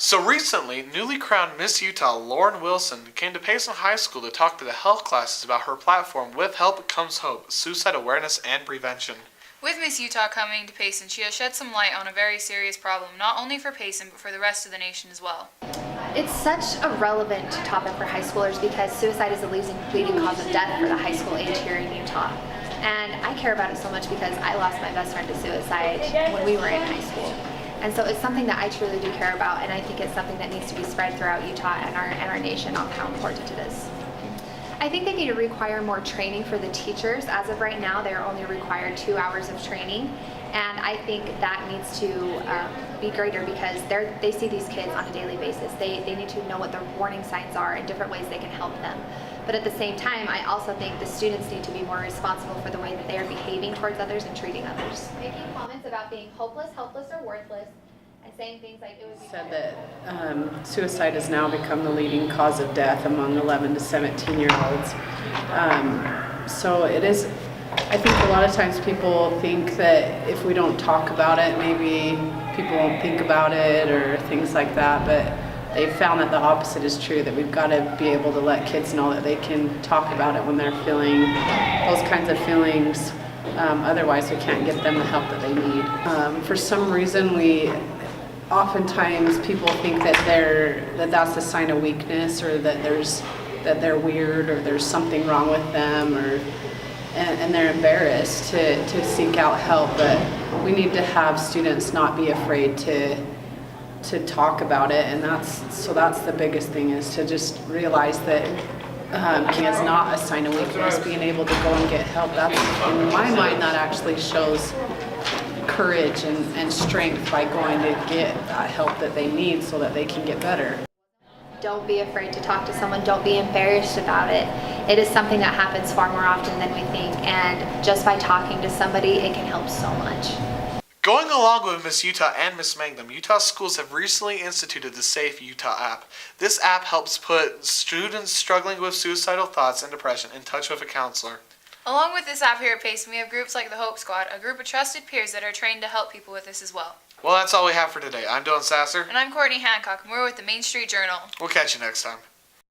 So recently, newly crowned Miss Utah Lauren Wilson came to Payson High School to talk to the health classes about her platform With Help Comes Hope, suicide awareness and prevention. With Miss Utah coming to Payson, she has shed some light on a very serious problem, not only for Payson, but for the rest of the nation as well. It's such a relevant topic for high schoolers because suicide is the leading cause of death for the high school age here in Utah. And I care about it so much because I lost my best friend to suicide when we were in high school. And so it's something that I truly do care about, and I think it's something that needs to be spread throughout Utah and our nation on how important it is. I think they need to require more training for the teachers. As of right now, they're only required 2 hours of training, and I think that needs to be greater because they see these kids on a daily basis. They need to know what the warning signs are and different ways they can help them. But at the same time, I also think the students need to be more responsible for the way that they are behaving towards others and treating others. Making comments about being hopeless, helpless, or worthless, and saying things like it would be said that suicide has now become the leading cause of death among 11 to 17-year-olds. So it is, I think a lot of times people think that if we don't talk about it, maybe people won't think about it or things like that, but they've found that the opposite is true, that we've got to be able to let kids know that they can talk about it when they're feeling those kinds of feelings. Otherwise, we can't get them the help that they need. For some reason, oftentimes people think that that's a sign of weakness, or that they're weird, or there's something wrong with them, and they're embarrassed to seek out help. But we need to have students not be afraid to talk about it, and that's the biggest thing, is to just realize that is not a sign of weakness. Being able to go and get help, that's, in my mind, that actually shows courage and strength by going to get that help that they need so that they can get better. Don't be afraid to talk to someone. Don't be embarrassed about it. It is something that happens far more often than we think, and just by talking to somebody, it can help so much. Going along with Miss Utah and Miss Mangum, Utah schools have recently instituted the Safe Utah app. This app helps put students struggling with suicidal thoughts and depression in touch with a counselor. Along with this app here at Payson, we have groups like the Hope Squad, a group of trusted peers that are trained to help people with this as well. Well, that's all we have for today. I'm Dylan Sasser. And I'm Courtney Hancock, and we're with the Main Street Journal. We'll catch you next time.